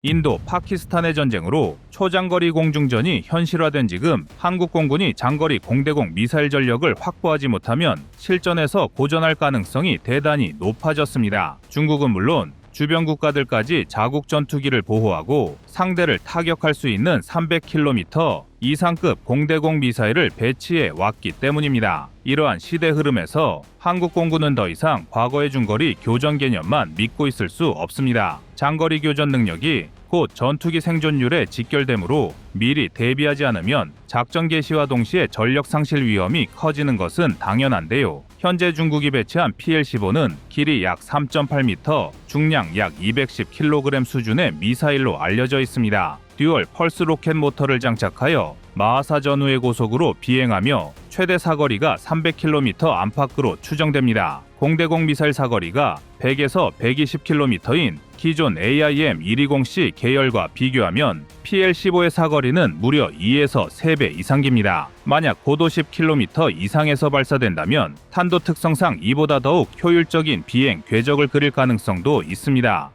인도, 파키스탄의 전쟁으로 초장거리 공중전이 현실화된 지금 한국 공군이 장거리 공대공 미사일 전력을 확보하지 못하면 실전에서 고전할 가능성이 대단히 높아졌습니다. 중국은 물론 주변 국가들까지 자국 전투기를 보호하고 상대를 타격할 수 있는 300km 이상급 공대공 미사일을 배치해 왔기 때문입니다. 이러한 시대 흐름에서 한국 공군은 더 이상 과거의 중거리 교전 개념만 믿고 있을 수 없습니다. 장거리 교전 능력이 곧 전투기 생존율에 직결되므로 미리 대비하지 않으면 작전 개시와 동시에 전력 상실 위험이 커지는 것은 당연한데요. 현재 중국이 배치한 PL-15는 길이 약 3.8m, 중량 약 210kg 수준의 미사일로 알려져 있습니다. 듀얼 펄스 로켓 모터를 장착하여 마하사 전후의 고속으로 비행하며 최대 사거리가 300km 안팎으로 추정됩니다. 공대공 미사일 사거리가 100에서 120km인 기존 AIM-120C 계열과 비교하면 PL-15의 사거리는 무려 2에서 3배 이상 깁니다. 만약 고도 10km 이상에서 발사된다면 탄도 특성상 이보다 더욱 효율적인 비행 궤적을 그릴 가능성도 있습니다.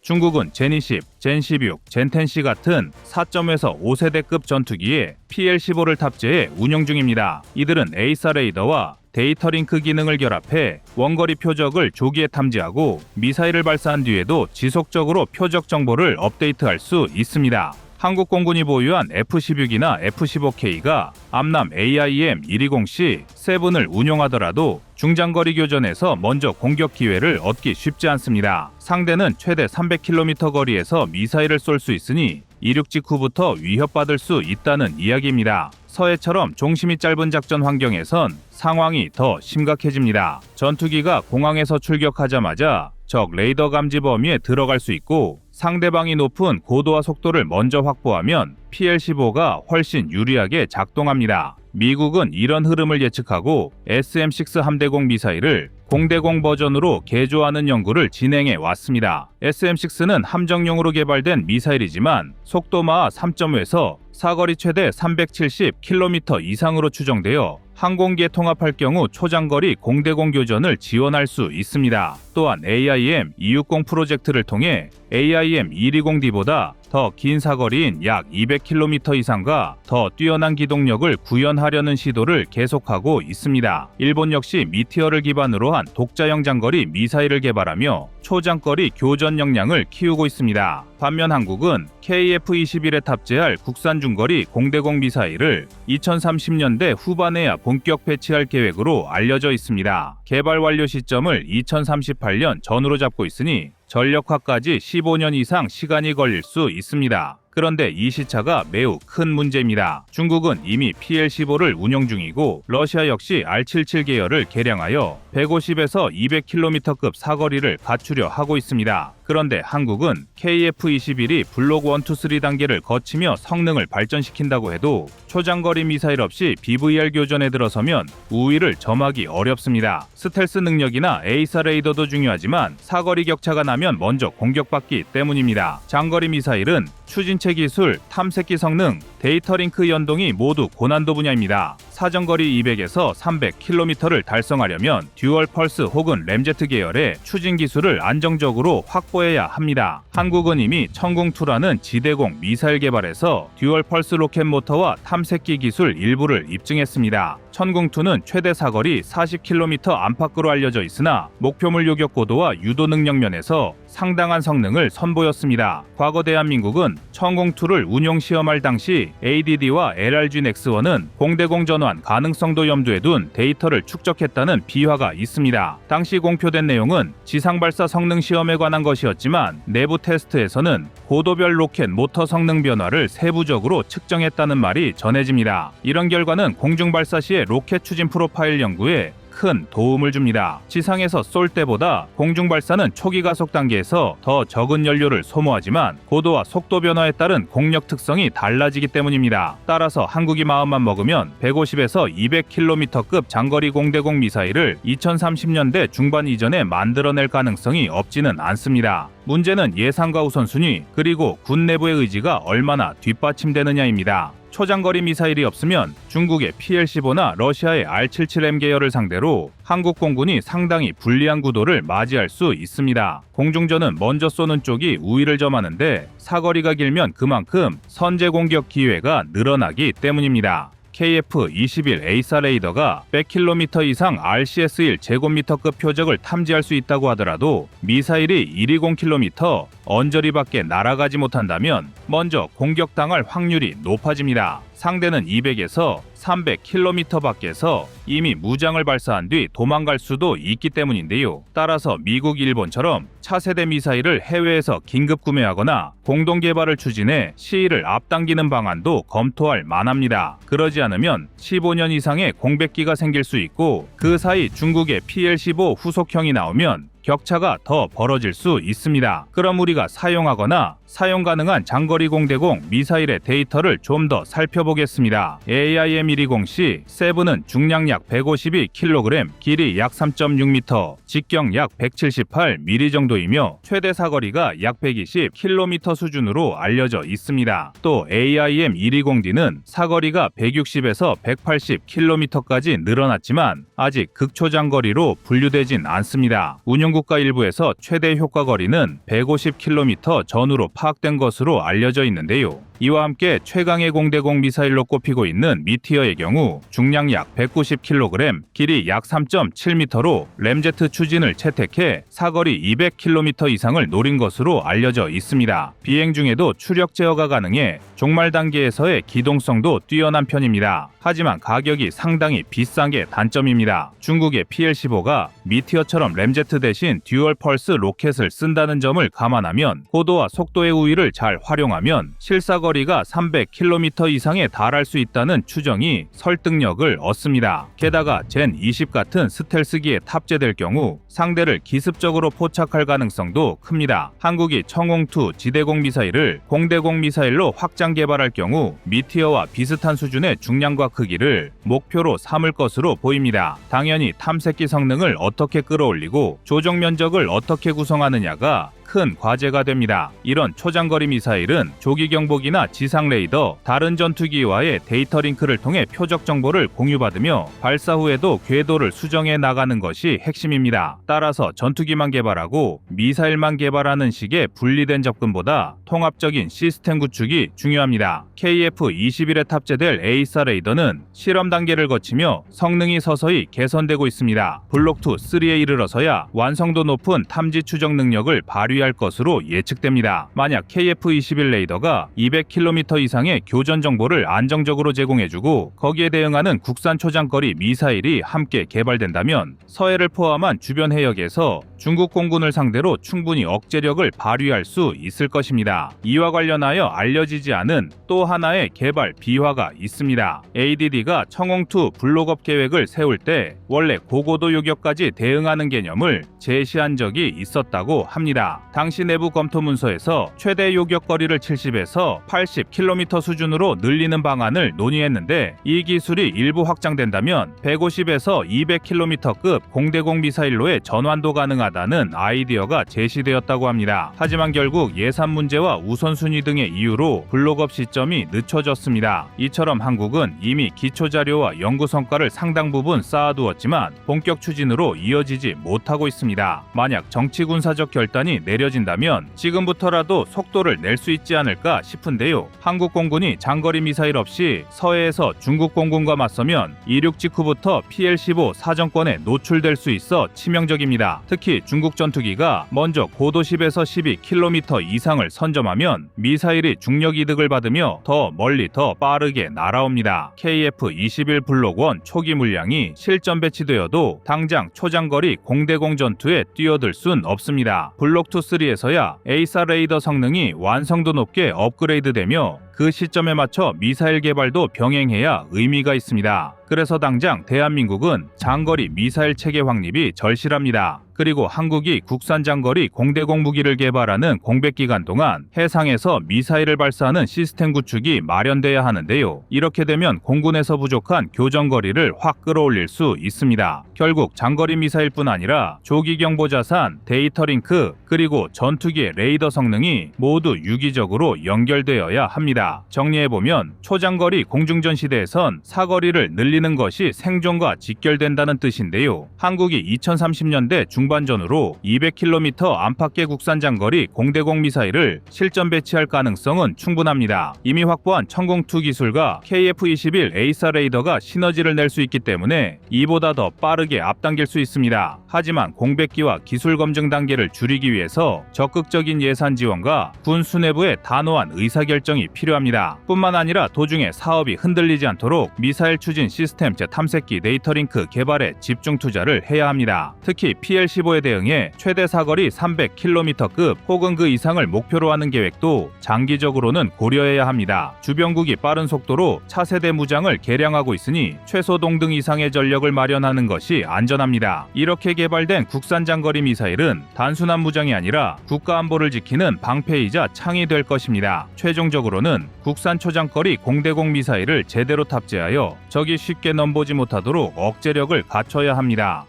중국은 제니10, 젠16, 젠10C 같은 4.5에서 5세대급 전투기에 PL-15를 탑재해 운용 중입니다. 이들은 에이사 레이더와 데이터 링크 기능을 결합해 원거리 표적을 조기에 탐지하고 미사일을 발사한 뒤에도 지속적으로 표적 정보를 업데이트할 수 있습니다. 한국 공군이 보유한 F-16이나 F-15K가 암남 AIM-120C-7을 운용하더라도 중장거리 교전에서 먼저 공격 기회를 얻기 쉽지 않습니다. 상대는 최대 300km 거리에서 미사일을 쏠 수 있으니 이륙 직후부터 위협받을 수 있다는 이야기입니다. 서해처럼 종심이 짧은 작전 환경에선 상황이 더 심각해집니다. 전투기가 공항에서 출격하자마자 적 레이더 감지 범위에 들어갈 수 있고 상대방이 높은 고도와 속도를 먼저 확보하면 PL-15가 훨씬 유리하게 작동합니다. 미국은 이런 흐름을 예측하고 SM-6 함대공 미사일을 공대공 버전으로 개조하는 연구를 진행해 왔습니다. SM-6는 함정용으로 개발된 미사일이지만 속도 마하 3.5에서 사거리 최대 370km 이상으로 추정되어 항공기에 통합할 경우 초장거리 공대공 교전을 지원할 수 있습니다. 또한 AIM-260 프로젝트를 통해 AIM-120D보다 더 긴 사거리인 약 200km 이상과 더 뛰어난 기동력을 구현하려는 시도를 계속하고 있습니다. 일본 역시 미티어를 기반으로 한 독자형 장거리 미사일을 개발하며 초장거리 교전 역량을 키우고 있습니다. 반면 한국은 KF-21에 탑재할 국산 중거리 공대공 미사일을 2030년대 후반에야 본격 배치할 계획으로 알려져 있습니다. 개발 완료 시점을 2038년 전후로 잡고 있으니 전력화까지 15년 이상 시간이 걸릴 수 있습니다. 그런데 이 시차가 매우 큰 문제입니다. 중국은 이미 PL-15를 운용 중이고 러시아 역시 R-77 계열을 개량하여 150에서 200km급 사거리를 갖추려 하고 있습니다. 그런데 한국은 KF-21이 블록 1, 2, 3 단계를 거치며 성능을 발전시킨다고 해도 초장거리 미사일 없이 BVR 교전에 들어서면 우위를 점하기 어렵습니다. 스텔스 능력이나 에이사 레이더도 중요하지만 사거리 격차가 나면 먼저 공격받기 때문입니다. 장거리 미사일은 추진체 기술, 탐색기 성능, 데이터 링크 연동이 모두 고난도 분야입니다. 사정거리 200에서 300km를 달성하려면 듀얼 펄스 혹은 램제트 계열의 추진 기술을 안정적으로 확보해야 합니다. 한국은 이미 천궁2라는 지대공 미사일 개발에서 듀얼 펄스 로켓 모터와 탐색기 기술 일부를 입증했습니다. 천궁2는 최대 사거리 40km 안팎으로 알려져 있으나 목표물 요격 고도와 유도 능력 면에서 상당한 성능을 선보였습니다. 과거 대한민국은 천궁2를 운용 시험할 당시 ADD와 LRG-X1은 공대공 전환 가능성도 염두에 둔 데이터를 축적했다는 비화가 있습니다. 당시 공표된 내용은 지상 발사 성능 시험에 관한 것이었지만 내부 테스트에서는 고도별 로켓 모터 성능 변화를 세부적으로 측정했다는 말이 전해집니다. 이런 결과는 공중 발사 시의 로켓 추진 프로파일 연구에 큰 도움을 줍니다. 지상에서 쏠 때보다 공중 발사는 초기 가속 단계에서 더 적은 연료를 소모하지만 고도와 속도 변화에 따른 공력 특성이 달라지기 때문입니다. 따라서 한국이 마음만 먹으면 150에서 200km급 장거리 공대공 미사일을 2030년대 중반 이전에 만들어낼 가능성이 없지는 않습니다. 문제는 예산과 우선순위 그리고 군 내부의 의지가 얼마나 뒷받침되느냐입니다. 초장거리 미사일이 없으면 중국의 PL-15나 러시아의 R-77M 계열을 상대로 한국 공군이 상당히 불리한 구도를 맞이할 수 있습니다. 공중전은 먼저 쏘는 쪽이 우위를 점하는데 사거리가 길면 그만큼 선제 공격 기회가 늘어나기 때문입니다. KF-21 A4 레이더가 100km 이상 RCS-1 제곱미터급 표적을 탐지할 수 있다고 하더라도 미사일이 120km 언저리 밖에 날아가지 못한다면 먼저 공격당할 확률이 높아집니다. 상대는 200에서 300km 밖에서 이미 무장을 발사한 뒤 도망갈 수도 있기 때문인데요. 따라서 미국, 일본처럼 차세대 미사일을 해외에서 긴급 구매하거나 공동 개발을 추진해 시일을 앞당기는 방안도 검토할 만합니다. 그러지 않으면 15년 이상의 공백기가 생길 수 있고 그 사이 중국의 PL-15 후속형이 나오면 격차가 더 벌어질 수 있습니다. 그럼 우리가 사용하거나 사용 가능한 장거리 공대공 미사일의 데이터를 좀 더 살펴보겠습니다. AIM-120C 세븐은 중량 약 152kg, 길이 약 3.6m, 직경 약 178mm 정도이며 최대 사거리가 약 120km 수준으로 알려져 있습니다. 또 AIM-120D는 사거리가 160에서 180km까지 늘어났지만 아직 극초장거리로 분류되진 않습니다. 운용국가 일부에서 최대 효과거리는 150km 전후로 파악된 것으로 알려져 있는데요. 이와 함께 최강의 공대공 미사일로 꼽히고 있는 미티어의 경우 중량 약 190kg, 길이 약 3.7m로 램제트 추진을 채택해 사거리 200km 이상을 노린 것으로 알려져 있습니다. 비행 중에도 추력 제어가 가능해 종말 단계에서의 기동성도 뛰어난 편입니다. 하지만 가격이 상당히 비싼 게 단점입니다. 중국의 PL-15가 미티어처럼 램제트 대신 듀얼 펄스 로켓을 쓴다는 점을 감안하면 고도와 속도의 우위를 잘 활용하면 실사거리가 300km 이상에 달할 수 있다는 추정이 설득력을 얻습니다. 게다가 젠 20 같은 스텔스기에 탑재될 경우 상대를 기습적으로 포착할 가능성도 큽니다. 한국이 청홍2 지대공 미사일을 공대공 미사일로 확장 개발할 경우 미티어와 비슷한 수준의 중량과 크기를 목표로 삼을 것으로 보입니다. 당연히 탐색기 성능을 어떻게 끌어올리고 조종 면적을 어떻게 구성하느냐가 큰 과제가 됩니다. 이런 초장거리 미사일은 조기 경보기나 지상 레이더, 다른 전투기와의 데이터 링크를 통해 표적 정보를 공유받으며 발사 후에도 궤도를 수정해 나가는 것이 핵심입니다. 따라서 전투기만 개발하고 미사일만 개발하는 식의 분리된 접근보다 통합적인 시스템 구축이 중요합니다. KF-21에 탑재될 A4 레이더는 실험 단계를 거치며 성능이 서서히 개선되고 있습니다. 블록2, 3에 이르러서야 완성도 높은 탐지 추적 능력을 발휘할 것으로 예측됩니다. 만약 KF-21 레이더가 200km 이상의 교전 정보를 안정적으로 제공해주고 거기에 대응하는 국산 초장거리 미사일이 함께 개발된다면 서해를 포함한 주변 해역에서 중국 공군을 상대로 충분히 억제력을 발휘할 수 있을 것입니다. 이와 관련하여 알려지지 않은 또 하나의 개발 비화가 있습니다. ADD가 청홍2 블록업 계획을 세울 때 원래 고고도 요격까지 대응하는 개념을 제시한 적이 있었다고 합니다. 당시 내부 검토 문서에서 최대 요격거리를 70에서 80km 수준으로 늘리는 방안을 논의했는데 이 기술이 일부 확장된다면 150에서 200km급 공대공 미사일로의 전환도 가능하다는 아이디어가 제시되었다고 합니다. 하지만 결국 예산 문제와 우선순위 등의 이유로 블록업 시점이 늦춰졌습니다. 이처럼 한국은 이미 기초자료와 연구 성과를 상당 부분 쌓아두었지만 본격 추진으로 이어지지 못하고 있습니다. 만약 정치군사적 결단이 내려진다면 지금부터라도 속도를 낼 수 있지 않을까 싶은데요. 한국 공군이 장거리 미사일 없이 서해에서 중국 공군과 맞서면 이륙 직후부터 PL-15 사정권에 노출될 수 있어 치명적입니다. 특히 중국 전투기가 먼저 고도 10에서 12km 이상을 선점하면 미사일이 중력 이득을 받으며 더 멀리 더 빠르게 날아옵니다. KF-21 블록 1 초기 물량이 실전 배치되어도 당장 초장거리 공대공 전투에 뛰어들 순 없습니다. 블록 2, 3에서야 A4 레이더 성능이 완성도 높게 업그레이드되며 그 시점에 맞춰 미사일 개발도 병행해야 의미가 있습니다. 그래서 당장 대한민국은 장거리 미사일 체계 확립이 절실합니다. 그리고 한국이 국산 장거리 공대공 무기를 개발하는 공백 기간 동안 해상에서 미사일을 발사하는 시스템 구축이 마련돼야 하는데요. 이렇게 되면 공군에서 부족한 교전거리를 확 끌어올릴 수 있습니다. 결국 장거리 미사일뿐 아니라 조기 경보 자산, 데이터 링크, 그리고 전투기의 레이더 성능이 모두 유기적으로 연결되어야 합니다. 있습니다. 정리해보면 초장거리 공중전 시대에선 사거리를 늘리는 것이 생존과 직결된다는 뜻인데요. 한국이 2030년대 중반전으로 200km 안팎의 국산 장거리 공대공 미사일을 실전 배치할 가능성은 충분합니다. 이미 확보한 천공2 기술과 KF-21 에이사 레이더가 시너지를 낼 수 있기 때문에 이보다 더 빠르게 앞당길 수 있습니다. 하지만 공백기와 기술 검증 단계를 줄이기 위해서 적극적인 예산 지원과 군 수뇌부의 단호한 의사결정이 필요합니다. 뿐만 아니라 도중에 사업이 흔들리지 않도록 미사일 추진 시스템 탐색기 데이터링크 개발에 집중 투자를 해야 합니다. 특히 PL-15에 대응해 최대 사거리 300km급 혹은 그 이상을 목표로 하는 계획도 장기적으로는 고려해야 합니다. 주변국이 빠른 속도로 차세대 무장을 개량하고 있으니 최소 동등 이상의 전력을 마련하는 것이 안전합니다. 이렇게 개발된 국산 장거리 미사일은 단순한 무장이 아니라 국가 안보를 지키는 방패이자 창이 될 것입니다. 최종적으로는 국산 초장거리 공대공 미사일을 제대로 탑재하여 적이 쉽게 넘보지 못하도록 억제력을 갖춰야 합니다.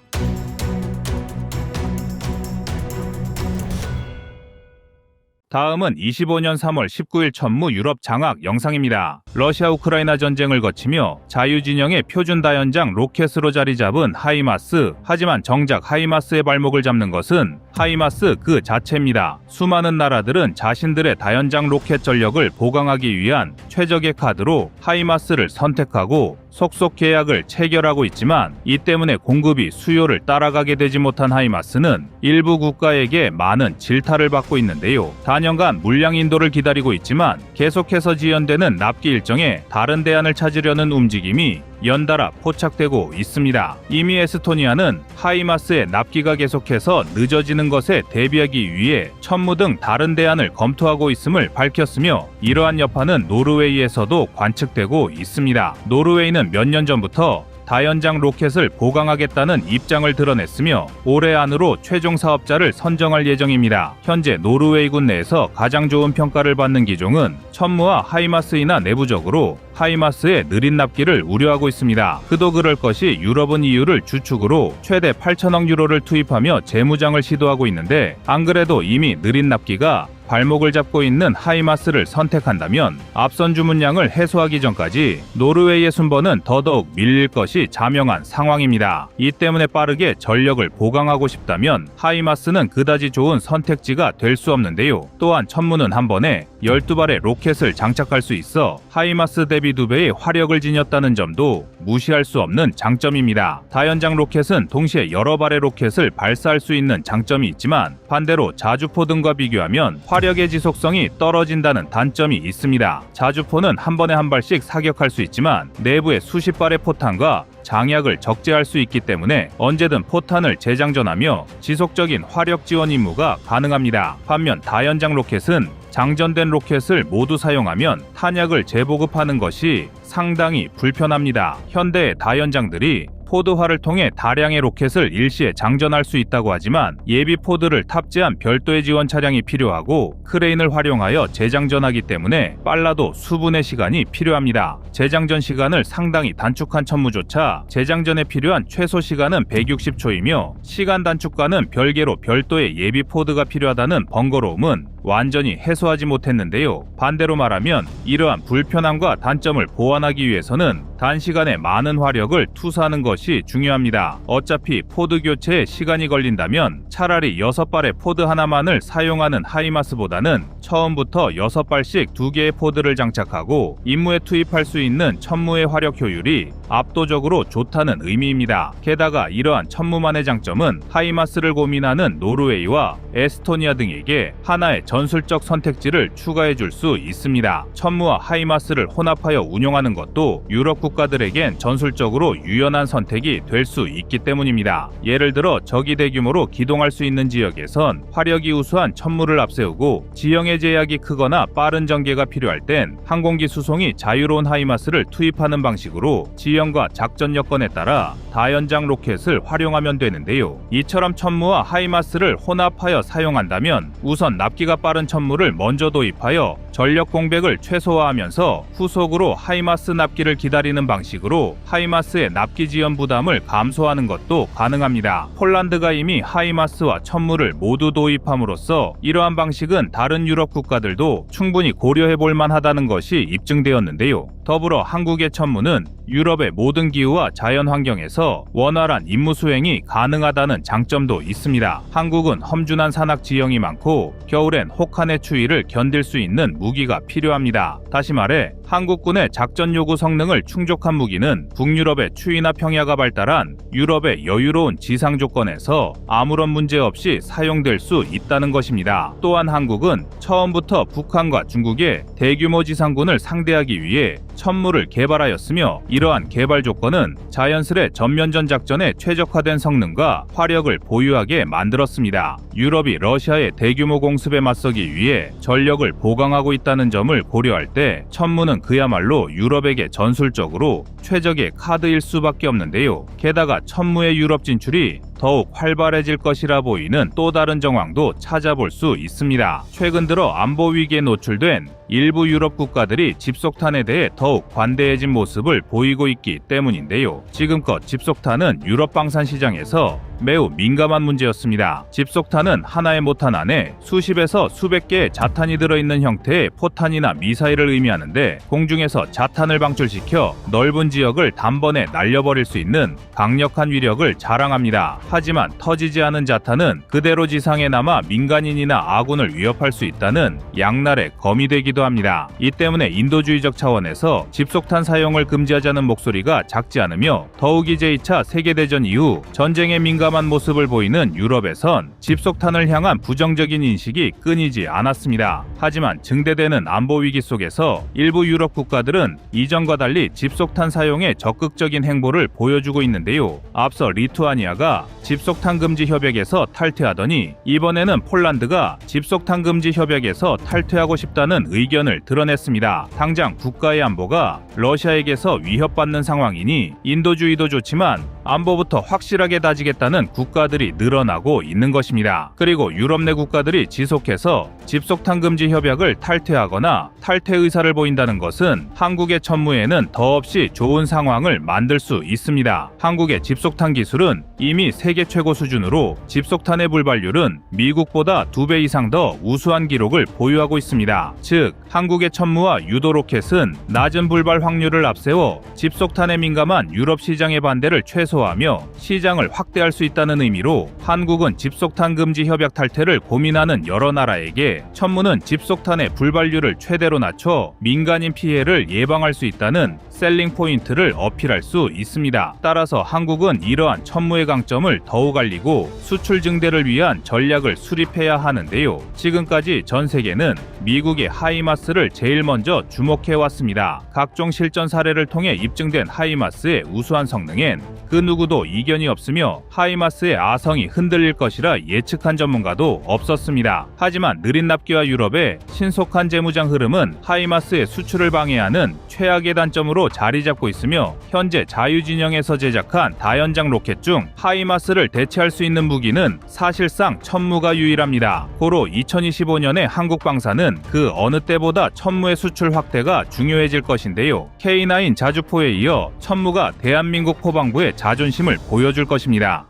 다음은 25년 3월 19일 천무 유럽 장악 영상입니다. 러시아 우크라이나 전쟁을 거치며 자유진영의 표준 다연장 로켓으로 자리 잡은 하이마스. 하지만 정작 하이마스의 발목을 잡는 것은 하이마스 그 자체입니다. 수많은 나라들은 자신들의 다연장 로켓 전력을 보강하기 위한 최적의 카드로 하이마스를 선택하고 속속 계약을 체결하고 있지만 이 때문에 공급이 수요를 따라가게 되지 못한 하이마스는 일부 국가에게 많은 질타를 받고 있는데요. 단연간 물량 인도를 기다리고 있지만 계속해서 지연되는 납기 일정에 다른 대안을 찾으려는 움직임이 연달아 포착되고 있습니다. 이미 에스토니아는 하이마스의 납기가 계속해서 늦어지는 것에 대비하기 위해 천무 등 다른 대안을 검토하고 있음을 밝혔으며 이러한 여파는 노르웨이에서도 관측되고 있습니다. 노르웨이는 몇 년 전부터 다연장 로켓을 보강하겠다는 입장을 드러냈으며 올해 안으로 최종 사업자를 선정할 예정입니다. 현재 노르웨이군 내에서 가장 좋은 평가를 받는 기종은 천무와 하이마스이나 내부적으로 하이마스의 느린 납기를 우려하고 있습니다. 그도 그럴 것이 유럽은 EU를 주축으로 최대 8천억 유로를 투입하며 재무장을 시도하고 있는데 안 그래도 이미 느린 납기가 발목을 잡고 있는 하이마스를 선택한다면 앞선 주문량을 해소하기 전까지 노르웨이의 순번은 더더욱 밀릴 것이 자명한 상황입니다. 이 때문에 빠르게 전력을 보강하고 싶다면 하이마스는 그다지 좋은 선택지가 될 수 없는데요. 또한 천무는 한 번에 12발의 로켓을 장착할 수 있어 하이마스 대비 2배의 화력을 지녔다는 점도 무시할 수 없는 장점입니다. 다연장 로켓은 동시에 여러 발의 로켓을 발사할 수 있는 장점이 있지만 반대로 자주포 등과 비교하면 화력의 지속성이 떨어진다는 단점이 있습니다. 자주포는 한 번에 한 발씩 사격할 수 있지만 내부에 수십 발의 포탄과 장약을 적재할 수 있기 때문에 언제든 포탄을 재장전하며 지속적인 화력 지원 임무가 가능합니다. 반면 다연장 로켓은 장전된 로켓을 모두 사용하면 탄약을 재보급하는 것이 상당히 불편합니다. 현대의 다연장들이 포드화를 통해 다량의 로켓을 일시에 장전할 수 있다고 하지만 예비 포드를 탑재한 별도의 지원 차량이 필요하고 크레인을 활용하여 재장전하기 때문에 빨라도 수분의 시간이 필요합니다. 재장전 시간을 상당히 단축한 천무조차 재장전에 필요한 최소 시간은 160초이며 시간 단축과는 별개로 별도의 예비 포드가 필요하다는 번거로움은 완전히 해소하지 못했는데요. 반대로 말하면 이러한 불편함과 단점을 보완하기 위해서는 단시간에 많은 화력을 투사하는 것이 중요합니다. 어차피 포드 교체에 시간이 걸린다면 차라리 6발의 포드 하나만을 사용하는 하이마스보다는 처음부터 6발씩 2개의 포드를 장착하고 임무에 투입할 수 있는 천무의 화력 효율이 압도적으로 좋다는 의미입니다. 게다가 이러한 천무만의 장점은 하이마스를 고민하는 노르웨이와 에스토니아 등에게 하나의 전술적 선택지를 추가해 줄 수 있습니다. 천무와 하이마스를 혼합하여 운용하는 것도 유럽 국가들에겐 전술적으로 유연한 선택이 될 수 있기 때문입니다. 예를 들어 적이 대규모로 기동할 수 있는 지역에선 화력이 우수한 천무를 앞세우고 지형의 제약이 크거나 빠른 전개가 필요할 땐 항공기 수송이 자유로운 하이마스를 투입하는 방식으로 지형과 작전 여건에 따라 다연장 로켓을 활용하면 되는데요. 이처럼 천무와 하이마스를 혼합하여 사용한다면 우선 납기가 빠른 천무를 먼저 도입하여 전력 공백을 최소화하면서 후속으로 하이마스 납기를 기다리는 방식으로 하이마스의 납기 지연 부담을 감소하는 것도 가능합니다. 폴란드가 이미 하이마스와 천무를 모두 도입함으로써 이러한 방식은 다른 유럽 국가들도 충분히 고려해 볼 만하다는 것이 입증되었는데요. 더불어 한국의 천무는 유럽의 모든 기후와 자연 환경에서 원활한 임무 수행이 가능하다는 장점도 있습니다. 한국은 험준한 산악 지형이 많고 겨울엔 혹한의 추위를 견딜 수 있는 무기가 필요합니다. 다시 말해 한국군의 작전 요구 성능을 충족한 무기는 북유럽의 추위나 평야가 발달한 유럽의 여유로운 지상 조건에서 아무런 문제 없이 사용될 수 있다는 것입니다. 또한 한국은 처음부터 북한과 중국의 대규모 지상군을 상대하기 위해 천무를 개발하였으며 이러한 개발 조건은 자연스레 전면전 작전에 최적화된 성능과 화력을 보유하게 만들었습니다. 유럽이 러시아의 대규모 공습에 맞서기 위해 전력을 보강하고 있다는 점을 고려할 때 천무는 그야말로 유럽에게 전술적으로 최적의 카드일 수밖에 없는데요. 게다가 천무의 유럽 진출이 더욱 활발해질 것이라 보이는 또 다른 정황도 찾아볼 수 있습니다. 최근 들어 안보 위기에 노출된 일부 유럽 국가들이 집속탄에 대해 더욱 관대해진 모습을 보이고 있기 때문인데요. 지금껏 집속탄은 유럽 방산 시장에서 매우 민감한 문제였습니다. 집속탄은 하나의 모탄 안에 수십에서 수백 개의 자탄이 들어있는 형태의 포탄이나 미사일을 의미하는데 공중에서 자탄을 방출시켜 넓은 지역을 단번에 날려버릴 수 있는 강력한 위력을 자랑합니다. 하지만 터지지 않은 자탄은 그대로 지상에 남아 민간인이나 아군을 위협할 수 있다는 양날의 검이 되기도 합니다. 이 때문에 인도주의적 차원에서 집속탄 사용을 금지하자는 목소리가 작지 않으며 더욱이 제2차 세계대전 이후 전쟁에 민감한 모습을 보이는 유럽에선 집속탄을 향한 부정적인 인식이 끊이지 않았습니다. 하지만 증대되는 안보 위기 속에서 일부 유럽 국가들은 이전과 달리 집속탄 사용에 적극적인 행보를 보여주고 있는데요. 앞서 리투아니아가 집속탄 금지 협약에서 탈퇴하더니 이번에는 폴란드가 집속탄 금지 협약에서 탈퇴하고 싶다는 의견을 드러냈습니다. 당장 국가의 안보가 러시아에게서 위협받는 상황이니 인도주의도 좋지만 안보부터 확실하게 다지겠다는 국가들이 늘어나고 있는 것입니다. 그리고 유럽 내 국가들이 지속해서 집속탄 금지 협약을 탈퇴하거나 탈퇴 의사를 보인다는 것은 한국의 천무에는 더없이 좋은 상황을 만들 수 있습니다. 한국의 집속탄 기술은 이미 세계 최고 수준으로 집속탄의 불발률은 미국보다 2배 이상 더 우수한 기록을 보유하고 있습니다. 즉, 한국의 천무와 유도 로켓은 낮은 불발 확률을 앞세워 집속탄에 민감한 유럽 시장의 반대를 최소화하며 시장을 확대할 수 있다는 의미로 한국은 집속탄 금지 협약 탈퇴를 고민하는 여러 나라에게 천무는 집속탄의 불발률을 최대로 낮춰 민간인 피해를 예방할 수 있다는 셀링 포인트를 어필할 수 있습니다. 따라서 한국은 이러한 천무의 강점을 더욱 알리고 수출 증대를 위한 전략을 수립해야 하는데요. 지금까지 전 세계는 미국의 하이마스를 제일 먼저 주목해왔습니다. 각종 실전 사례를 통해 입증된 하이마스의 우수한 성능엔 그 누구도 이견이 없으며 하이마스의 아성이 흔들릴 것이라 예측한 전문가도 없었습니다. 하지만 느린 납기와 유럽의 신속한 재무장 흐름은 하이마스의 수출을 방해하는 최악의 단점으로 자리 잡고 있으며 현재 자유진영에서 제작한 다연장 로켓 중 하이마스를 대체할 수 있는 무기는 사실상 천무가 유일합니다. 고로 2025년에 한국 방사는 그 어느 때보다 천무의 수출 확대가 중요해질 것인데요. K9 자주포에 이어 천무가 대한민국 포방부의 자존심을 보여줄 것입니다.